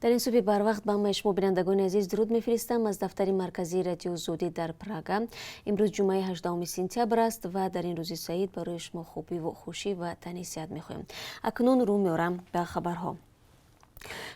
در این صبح بر وقت به شما بینندگان عزیز درود میفرستم از دفتر مرکزی رادیو زودی در پراگ. امروز جمعه 18 سپتامبر است و در این روز سعید برای شما خوبی و خوشی و تنیسیت میخوایم. اکنون رو میارم به خبرها.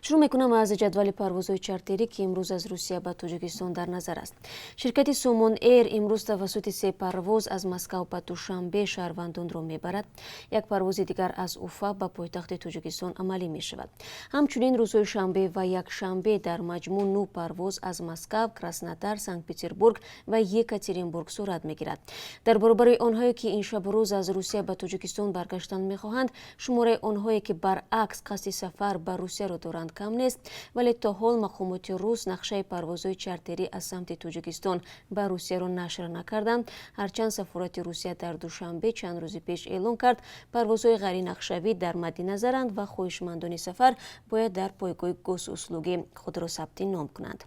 شروع میکنم از جدول پروازهای چارتری که امروز از روسیه به تاجیکستان در نظر است. شرکت سومون ایر امروز توسط 3 پرواز از مسکو به دوشنبه شهروندان را میبرد. یک پرواز دیگر از اوفا به پایتخت تاجیکستان عملی می شود. همچنین روزهای شنبه و یک شنبه در مجموع 9 پرواز از مسکو، کراسنودار، سنت پترزبورگ و یکاترینبورگ صورت میگیرد. در برابر آنهایی که این شب و روز از روسیه به تاجیکستان برگشتن میخواهند، شماره آنهایی که برعکس قصد سفر به روسیه را دارند کم نیست، ولی تا حال مقامات روس نقشه پروازهای چارتری از سمت تاجیکستان به روسیه را نشر نکردند، هرچند سفارت روسیه در دوشنبه چند روز پیش اعلام کرد پروازهای غیر نقشه‌ای در مد نظرند و خواهشمندان سفر باید در پایگاه گوسوسلوگی خود را ثبت نام کنند.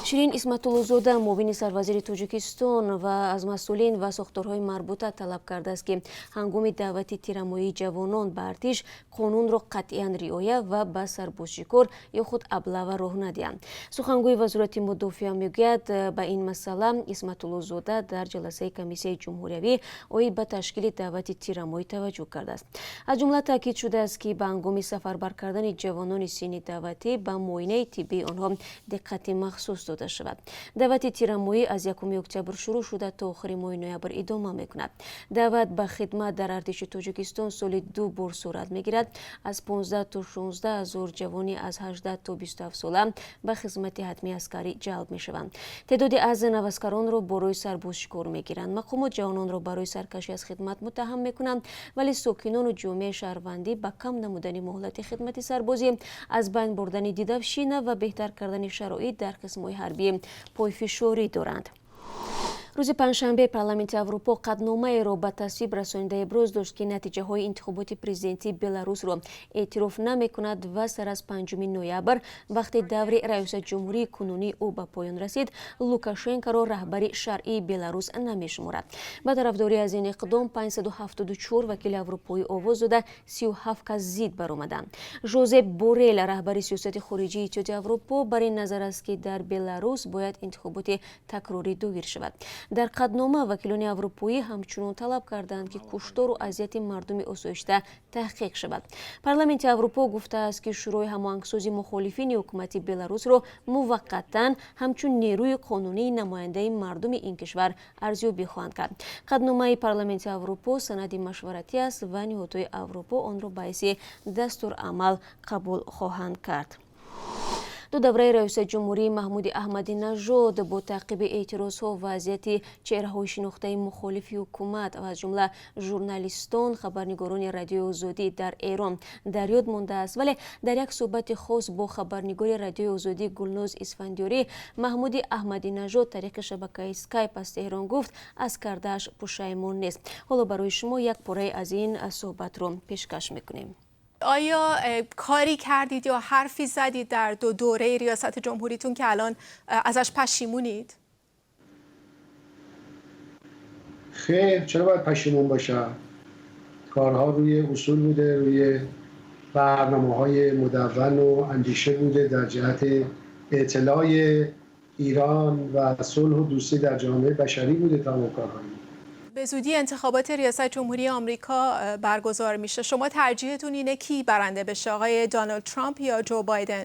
شیرین اسمت‌الله‌زاده معاون سروزیر تاجیکستان و از مسئولین و ساختارهای مربوطه طلب کرده است که هنگام دعوت تیرمایی جوانان به ارتش قانون را قطعاً رعایت و به سربازشکار یا خود ابله راه ندهند. سخنگوی وزارت مدافعه میگوید به این مسئله اسمت‌الله‌زاده در جلسه کمیسیون جمهوریوی اوید به تشکیل دعوت تیرمایی توجه کرده است. از جمله تاکید شده است که به هنگام سفربر کردن جوانان سنی دعوتی به معاینه طبی آنها دقت مخصوص داده شود. دعوت تیرمایی از 1 اکتبر شروع شده تا آخر ماه نوامبر ادامه میکند. دعوت به خدمت در ارتش تاجیکستان سالی 2 بار صورت میگیرد. از 15 تا 16 هزار جوانی از 18 تا 27 ساله به خدمت حتمی عسکری جلب میشوند. تعدادی از نوسکران را برای سربازشکار میگیرند. مقامات جوانان را برای سرکشی از خدمت متهم میکنند، ولی ساکنان و جامعه شهروندی به کم نمودن مهلت خدمت سربازی، از بین بردن دیده‌نشینی و بهتر کردن شرایط در قسم‌های حربی پایفشاری دارند. روز پنجشنبه پارلمانت اروپا قطعنامه را به تصویب رسانیده ابراز داشت که نتیجه های انتخابات پرزیدنتی بلاروس را اعتراف نمی کند و سر از 5 نوامبر وقتی دور رئیس جمهوری کنونی او به پایان رسید، لوکاشنکو را رهبر شرعی بلاروس نمی شمارد. به طرفداری از این اقدام 574 وکیل اروپایی آواز داده، 37 کس ضد برآمدند. ژوزپ بوریل رهبر سیاست خارجی اتحادیه اروپا بر این نظر است که در بلاروس باید انتخابات تکراری دایر شود. در قطعنامه وکیلان اروپایی همچنان طلب کردند که کشتار و اذیت مردم آسایشته تحقیق شود. پارلمانت اروپا گفته است که شروع هماهنگسازی مخالفین حکومت بلاروس را موقتا همچون نیروی قانونی نماینده مردم این کشور ارزیابی خواهند کرد. قطعنامه پارلمانت اروپا سند مشورتی است و نهادهای اروپا آن را به حیث دستورالعمل قبول خواهند کرد. دو دوره رئیس جمهوری محمود احمدی نژاد با تعقیب اعتراضها و اذیت چهره‌های شناخته مخالف حکومت و از جمله ژورنالیستان، خبرنگاران رادیو آزادی در ایران در یاد مانده است، ولی در یک صحبت خاص با خبرنگار رادیو آزادی گلناز اسفندیاری، محمود احمدی نژاد طریق شبکه اسکایپ از تهران گفت از کرده‌اش پشیمان نیست. حالا برای شما یک پاره از این صحبت رو پیشکش میکنیم. آیا کاری کردید یا حرفی زدید در 2 دوره ریاست جمهوریتون که الان ازش پشیمونید؟ خیر، چرا باید پشیمون باشم؟ کارها روی اصول بوده، روی برنامه‌های مدون و اندیشه بوده در جهت اطلاع ایران و صلح و دوستی در جامعه بشری بوده تمام کارهایی. به زودی انتخابات ریاست جمهوری آمریکا برگزار میشه. شما ترجیحتون اینه کی برنده بشه، آقای دونالد ترامپ یا جو بایدن؟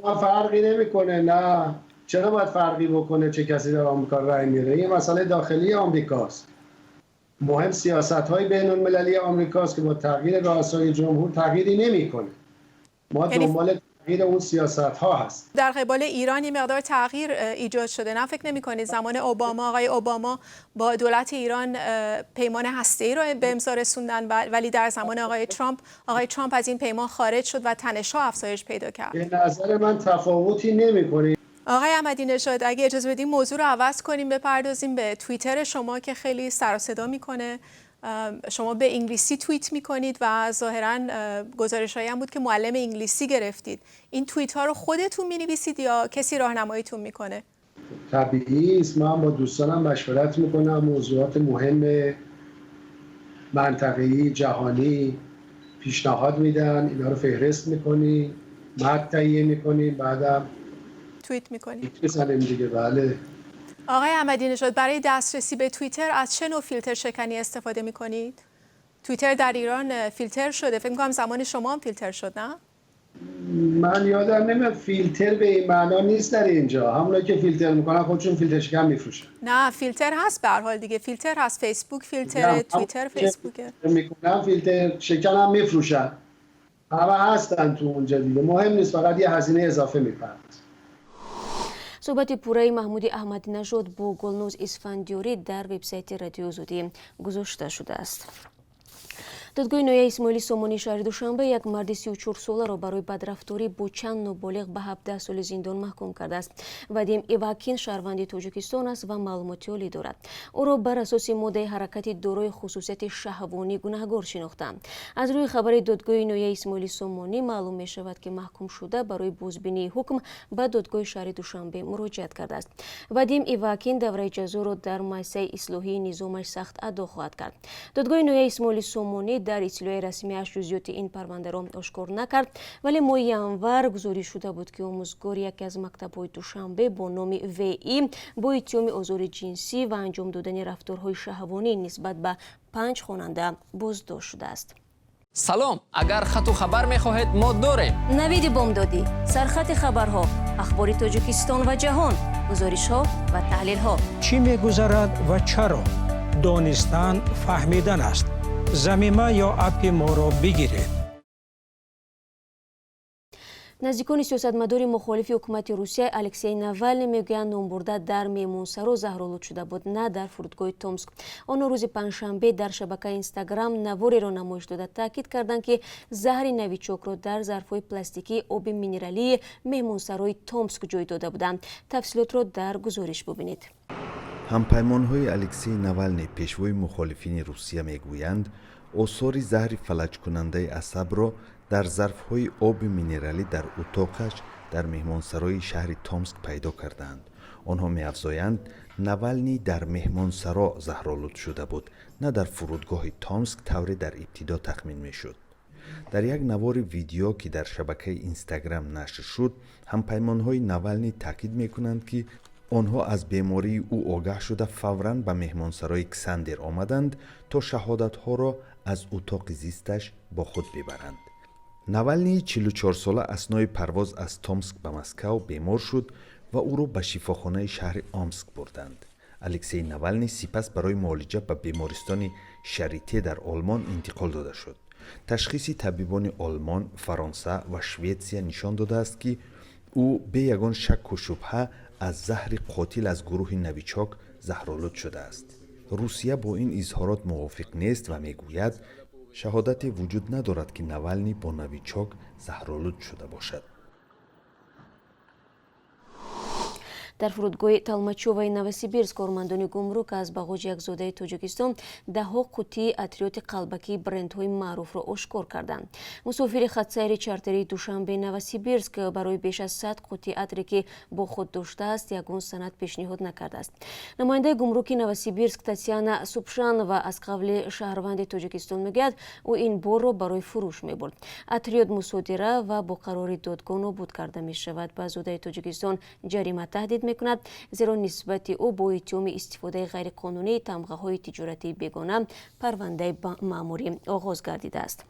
فرقی نمیکنه. نه، چرا باید فرقی بکنه چه کسی در آمریکا رای میاره؟ این مسئله داخلی آمریکاست. مهم سیاست‌های بین‌المللی آمریکاست که با تغییر رؤسای جمهور تغییری نمیکنه. ما دنبال تغییر اون سیاست‌ها هست. در قبال ایران این مقدار تغییر ایجاد شده. نه فکر نمی‌کنید زمان اوباما، آقای اوباما با دولت ایران پیمان هسته‌ای رو به امضا رسوندن، ولی در زمان آقای ترامپ از این پیمان خارج شد و تنش‌ها افزایش پیدا کرد. به نظر من تفاوتی نمی‌کنه. آقای احمدی نژاد، اگه اجازه بدیم موضوع رو عوض کنیم، بپردازیم به توییتر شما که خیلی سر و صدا میکنه. شما به انگلیسی توییت میکنید و ظاهراً گزارش‌هایی هم بود که معلم انگلیسی گرفتید. این توییت ها رو خودتون مینویسید یا کسی راهنماییتون میکنه؟ طبیعی است. من با دوستانم مشورت میکنم، موضوعات مهم منطقه‌ای، جهانی پیشنهاد میدن، اینا رو فهرست میکنی، متن تهیه میکنیم، بعدم توییت میکنیم. می‌زنیم دیگه. بله. آقای احمدی نژاد، برای دسترسی به توییتر از چه نوع فیلتر شکنی استفاده میکنید؟ توییتر در ایران فیلتر شده، فکر میکنم زمان شما هم فیلتر شد، نه؟ من یادم نمیاد فیلتر به این معنا نیست در اینجا. همونایی که فیلتر میکنن خودشون فیلتر شکن میفروشن. نه فیلتر هست به هر حال دیگه، فیلتر هست، فیسبوک فیلتر، توییتر فیسبوکه. میکنن فیلتر شکن هم میفروشن. همه هستن تو اونجا دیگه، مهم نیست، فقط یه هزینه اضافه میپردازن. صحبت پورای محمودی احمدی نژاد با گلنوز اسفندیاری در وبسایت رادیو آزادی گذاشته شده است. دادگاه نویه اسماعیلی سامانی شهر دوشنبه یک مرد 34 ساله را برای بدرفتاری با چند نابالغ به 17 سال زندان محکوم کرده است. وادیم ایواکین شهروند تاجیکستان است و معلوماتی عالی دارد. او را بر اساس ماده حرکت دارای خصوصیت شهوانی گناهکار شناختند. از روی خبر دادگاه نویه اسماعیلی سامانی معلوم می شود که محکوم شده برای بازبینی حکم به دادگاه شهر دوشنبه مراجعت کرده است. وادیم ایواکین دوره جزا را در مؤسسه اصلاحی نظامش سخت ادا خواهد کرد. دادگاه نویه اسماعیلی سامانی در اطلاع رسمیش جزئیات این پرونده را آشکار نکرد، ولی ماه ینور گزارش شده بود که آموزگار یکی از مکتب‌های دوشنبه با نام وی با اتهام آزار جنسی و انجام دادن رفتارهای شهوانی نسبت به 5 خواننده بازداشت شده است. سلام، اگر خط و خبر می‌خواهید ما داریم. نوید بمدادی، سرخط خبرها، اخبار تاجیکستان و جهان، گزارش‌ها و تحلیل‌ها. چی می‌گذرد و چرا؟ دانستن فهمیدن است. زمینه یا اپ ما را بگیرید. نزدیکان سیاستمدار مخالف حکومت روسیه الکسی ناوالنی میگویند نامبرده در میمونسرا زهرآلود شده بود، نه در فرودگاه تومسک. آنها روز پنجشنبه در شبکه اینستاگرام نواری را نمایش داده تاکید کردند که زهر نویچوک را در ظرف‌های پلاستیکی آب مینرالی میمونسرای تومسک جای داده بودند. تفصیلات را در گزارش ببینید. همپیمان‌های الکسی ناوالنی پیشوای مخالفین روسیه میگویند آثار زهر فلج کننده عصب را در ظرف‌های آب مینرالی در اتاقش در مهمانسرای شهر تومسک پیدا کردند. آنها می‌افزایند ناوالنی در مهمانسرا زهرآلود شده بود، نه در فرودگاه تومسک طوری در ابتدا تخمین می‌شد. در یک نوار ویدیو که در شبکه اینستاگرام نشر شد، همپیمان‌های ناوالنی تاکید می‌کنند که آنها از بیماری او آگاه شده فوراً به مهمانسرای کساندر آمدند تا شهادت‌ها را از اتاق زیستش با خود ببرند. ناوالنی 44 ساله اثنای پرواز از تومسک به مسکو بیمار شد و او را به شفاخانه شهر آمسک بردند. الکسی ناوالنی سپس برای معالجه به بیمارستان شریته در آلمان انتقال داده شد. تشخیص طبیبان آلمان، فرانسه و سوئیسیا نشان داده است که او به یگان شک و شبهه از زهر قاتل از گروه نویچوک زهرآلود شده است. روسیه با این اظهارات موافق نیست و میگوید شهادت وجود ندارد که ناوالنی با نویچوک زهرآلود شده باشد. در فرودگاه تالماچووی نوسیبیرسک کارمندان گمرک از باغوج یک زاده تاجیکستان دهها قوطی اتریات قلبکی برندهای معروف را آشکار کردند. مسافر خطسیر چارتری دوشنبه نوسیبیرسک برای بیش از 100 قوطی اتری که با خود داشته است یگان سند پیشنهاد نکرده است. نماینده گمرک نوسیبیرسک تاتیانا سوبشان و از قبل شهروند تاجیکستان میگوید او این بار را برای فروش میبرد. اتریات مصادره و با قرار دادگاه نابود کرده می شود. به زاده تاجیکستان جریمه تهدید میکند، زیرا نسبت او با اتهام استفاده غیرقانونی تمغه‌های تجارتی بیگانه پرونده مأموری آغاز گردیده است.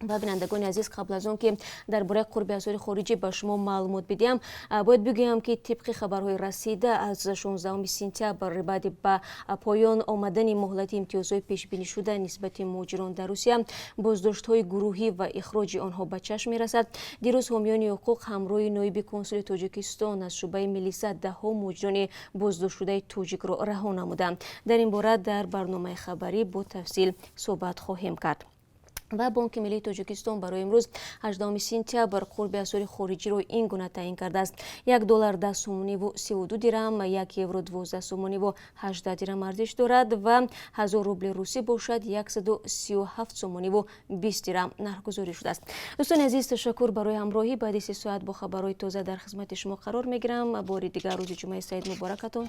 و بینندگان عزیز، قبل از آن که درباره قرب اسعار خارجی به شما معلومات بدیم، باید بگویم که طبق خبرهای رسیده از 16 سپتامبر بعد به پایان آمدن مهلت امتیازهای پیش بینی شده نسبت مهاجران در روسیه، بازداشت‌های گروهی و اخراج آنها به چشم می‌رسد. دیروز حامیان حقوق همراه نایب کنسول تاجیکستان از شعبه ملیسا ده‌ها مهاجران بازداشت شده تاجیک را رها نمودند. در این باره در برنامه خبری با تفصیل صحبت خواهیم کرد. و بانک ملی تاجیکستان برای امروز 18 سپتامبر قرب اسعار خارجی را این گونه تعیین کرده است: $1 10 سومانی و 32 درم، 1 یورو 12 سومانی و 18 درم ارزش دارد و 1000 روبل روسی باشد 137 سومانی و 20 درم نرخ‌گذاری شده است. دوستان عزیز، تشکر برای همراهی. بعد از 3 ساعت با خبرهای تازه در خدمت شما قرار میگیرم. بار دیگر روز جمعه سعید مبارکتون.